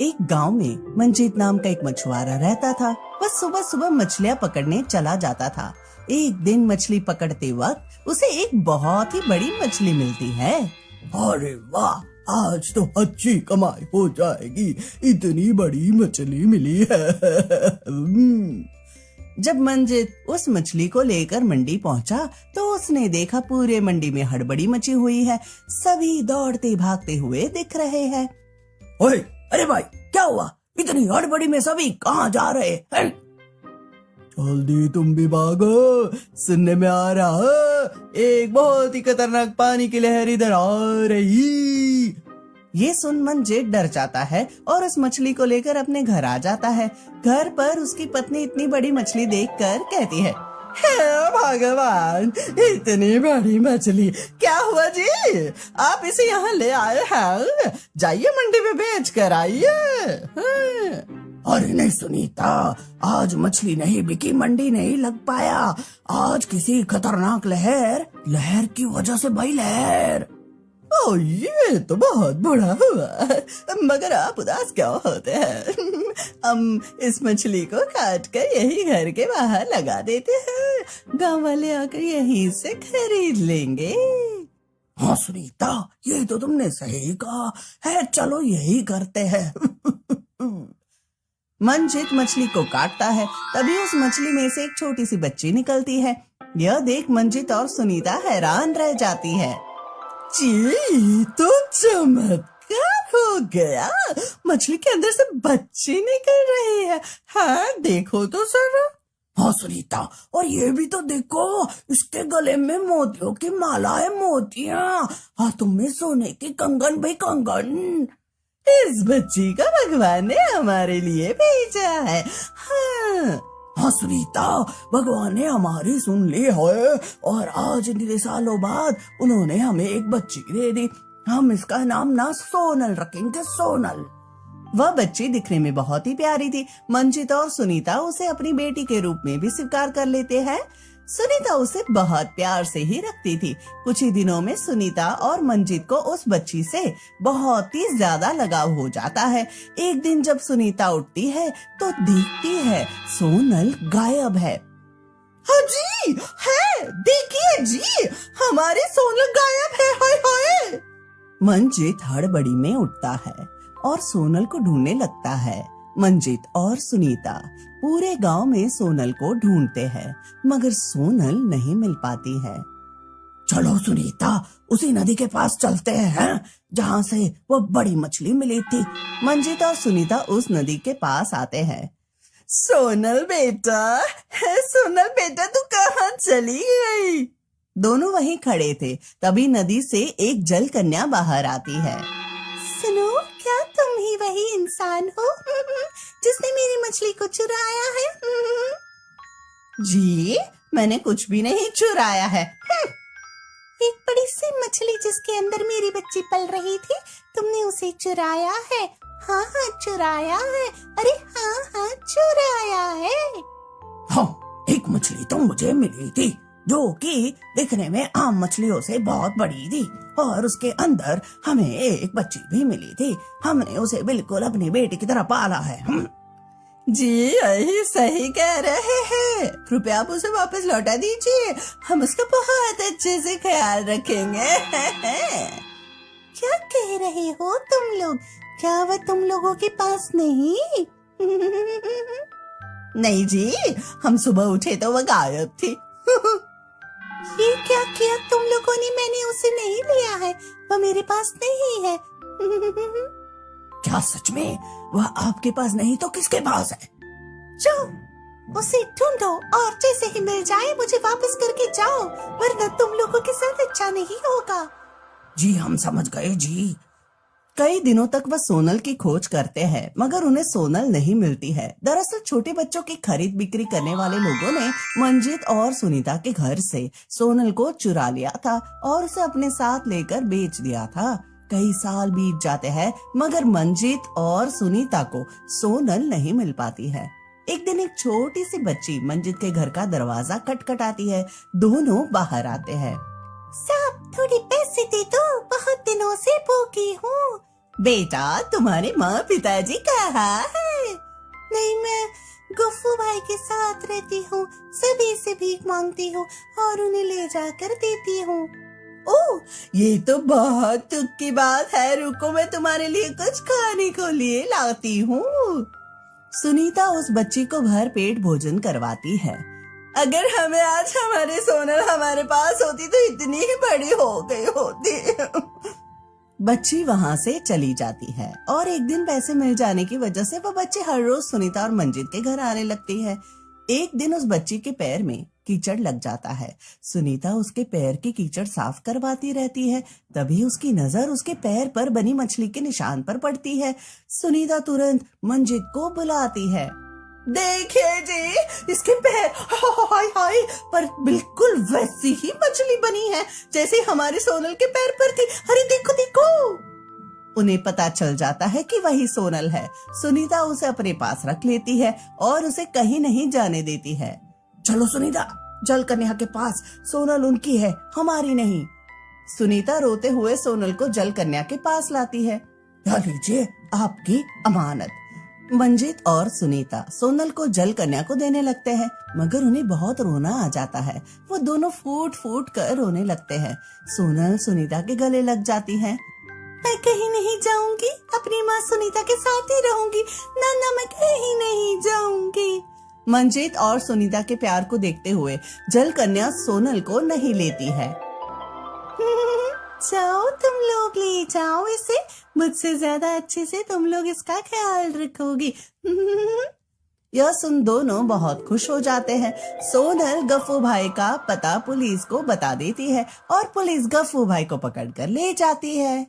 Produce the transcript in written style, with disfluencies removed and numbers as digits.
एक गांव में मंजीत नाम का एक मछुआरा रहता था। वह सुबह सुबह मछलियां पकड़ने चला जाता था। एक दिन मछली पकड़ते वक्त उसे एक बहुत ही बड़ी मछली मिलती है। अरे वाह, आज तो अच्छी कमाई हो जाएगी, इतनी बड़ी मछली मिली है। जब मंजीत उस मछली को लेकर मंडी पहुंचा तो उसने देखा पूरे मंडी में हड़बड़ी मची हुई है। सभी दौड़ते भागते हुए दिख रहे हैं। ओए, अरे भाई, क्या हुआ? इतनी हड़बड़ी में सभी कहाँ जा रहे हैं? जल्दी तुम भी भागो, सुनने में आ रहा है एक बहुत ही खतरनाक पानी की लहर इधर आ रही। ये सुन मंजीत डर जाता है और उस मछली को लेकर अपने घर आ जाता है। घर पर उसकी पत्नी इतनी बड़ी मछली देखकर कहती है, हे भगवान, इतनी बड़ी मछली! क्या हुआ जी, आप इसे यहाँ ले आए हैं? जाइए मंडी में बेच कर आइए। अरे नहीं सुनीता, आज मछली नहीं बिकी, मंडी नहीं लग पाया। आज किसी खतरनाक लहर की वजह से भाई लहर। ओ, ये तो बहुत बुरा हुआ, मगर आप उदास क्यों होते हैं? हम इस मछली को काट कर यही घर के बाहर लगा देते हैं, गांव वाले आकर यहीं से खरीद लेंगे। हाँ सुनीता, ये तो तुमने सही कहा है, चलो यही करते हैं। मंजीत मछली को काटता है, तभी उस मछली में से एक छोटी सी बच्ची निकलती है। यह देख मंजीत और सुनीता हैरान रह जाती है। जी, तो चमत्कार हो गया, मछली के अंदर से बच्ची निकल रही है। हाँ देखो तो सर। हाँ सुनीता, और ये भी तो देखो, इसके गले में मोतियों की माला है, मोतियां। हाथों में सोने के कंगन, भाई कंगन। इस बच्ची का भगवान ने हमारे लिए भेजा है। हाँ सुनीता, भगवान ने हमारी सुन ली है और आज इतने सालों बाद उन्होंने हमें एक बच्ची दे दी। हम इसका नाम ना सोनल रखेंगे, सोनल। वह बच्ची दिखने में बहुत ही प्यारी थी। मंजीत और सुनीता उसे अपनी बेटी के रूप में भी स्वीकार कर लेते हैं। सुनीता उसे बहुत प्यार से ही रखती थी। कुछ ही दिनों में सुनीता और मंजीत को उस बच्ची से बहुत ही ज्यादा लगाव हो जाता है। एक दिन जब सुनीता उठती है तो देखती है सोनल गायब है। हाँ जी, है, देखिए जी, हमारी सोनल गायब है। हाय हाय। मंजीत हड़बड़ी में उठता है और सोनल को ढूंढने लगता है। मंजीत और सुनीता पूरे गांव में सोनल को ढूंढते हैं, मगर सोनल नहीं मिल पाती है। चलो सुनीता, उसी नदी के पास चलते हैं जहाँ से वो बड़ी मछली मिली थी। मंजीत और सुनीता उस नदी के पास आते हैं। सोनल बेटा, तू कहाँ चली गई? दोनों वहीं खड़े थे, तभी नदी से एक जल कन्या बाहर आती है। सुनो, क्या तुम ही वही इंसान हो जिसने मेरी मछली को चुराया है? जी, मैंने कुछ भी नहीं चुराया है। एक बड़ी सी मछली जिसके अंदर मेरी बच्ची पल रही थी, तुमने उसे चुराया है? हाँ हाँ चुराया है। अरे हाँ हाँ चुराया है। हाँ, एक मछली तो मुझे मिली थी जो कि दिखने में आम मछलियों से बहुत बड़ी थी और उसके अंदर हमें एक बच्ची भी मिली थी। हमने उसे बिल्कुल अपनी बेटी की तरह पाला है। जी, यही सही कह रहे हैं। कृपया आप उसे वापस लौटा दीजिए, हम उसका बहुत अच्छे से ख्याल रखेंगे। क्या कह रहे हो तुम लोग? क्या वह तुम लोगों के पास नहीं? नहीं जी, हम सुबह उठे तो वह गायब थी। ये क्या किया तुम लोगों ने? मैंने उसे नहीं लिया है, वह मेरे पास नहीं है। क्या सच में वह आपके पास नहीं तो किसके पास है? जाओ उसे ढूंढो और जैसे ही मिल जाए मुझे वापस करके जाओ, वरना तुम लोगों के साथ अच्छा नहीं होगा। जी, हम समझ गए जी। कई दिनों तक वह सोनल की खोज करते हैं, मगर उन्हें सोनल नहीं मिलती है। दरअसल छोटे बच्चों की खरीद बिक्री करने वाले लोगों ने मंजीत और सुनीता के घर से सोनल को चुरा लिया था और उसे अपने साथ लेकर बेच दिया था। कई साल बीत जाते हैं, मगर मंजीत और सुनीता को सोनल नहीं मिल पाती है। एक दिन एक छोटी सी बच्ची मंजीत के घर का दरवाजा खटखटाती है। दोनों बाहर आते हैं। साहब, थोड़े पैसे दे दो, बहुत दिनों से भूखी हूँ। बेटा तुम्हारे माँ पिताजी कहाँ है? नहीं, मैं गफ्फू भाई के साथ रहती हूँ, सभी से भीख मांगती हूँ और उन्हें ले जाकर देती हूँ। ओह, ये तो बहुत दुख की बात है। रुको, मैं तुम्हारे लिए कुछ खाने को लिए लाती हूँ। सुनीता उस बच्ची को भर पेट भोजन करवाती है। अगर हमें आज हमारे सोनल हमारे पास होती तो इतनी ही बड़ी हो गई होती। बच्ची वहां से चली जाती है और एक दिन पैसे मिल जाने की वजह से वो बच्ची हर रोज सुनीता और मंजित के घर आने लगती है। एक दिन उस बच्ची के पैर में कीचड़ लग जाता है। सुनीता उसके पैर की कीचड़ साफ करवाती रहती है। तभी उसकी नजर उसके पैर पर बनी मछली के निशान पर पड़ती है। सुनीता तुरंत मंजित को बुलाती है। देखिए जी, इसके पैर हाय हाय पर बिल्कुल वैसी ही मछली बनी है जैसे हमारे सोनल के पैर पर थी। अरे देखो देखो। उन्हें पता चल जाता है कि वही सोनल है। सुनीता उसे अपने पास रख लेती है और उसे कहीं नहीं जाने देती है। चलो सुनीता, जल कन्या के पास, सोनल उनकी है, हमारी नहीं। सुनीता रोते हुए सोनल को जल कन्या के पास लाती है। लीजिए आपकी अमानत। मंजित और सुनीता सोनल को जल कन्या को देने लगते हैं, मगर उन्हें बहुत रोना आ जाता है। वो दोनों फूट फूट कर रोने लगते हैं। सोनल सुनीता के गले लग जाती है। मैं कहीं नहीं जाऊंगी, अपनी माँ सुनीता के साथ ही रहूंगी। नाना, मैं कहीं नहीं जाऊंगी। मंजित और सुनीता के प्यार को देखते हुए जल कन्या सोनल को नहीं लेती है। जाओ तुम लोग, ले जाओ इसे, मुझसे ज्यादा अच्छे से तुम लोग इसका ख्याल रखोगी। यह सुन दोनों बहुत खुश हो जाते हैं। सोनल गफ्फू भाई का पता पुलिस को बता देती है और पुलिस गफ्फू भाई को पकड़कर ले जाती है।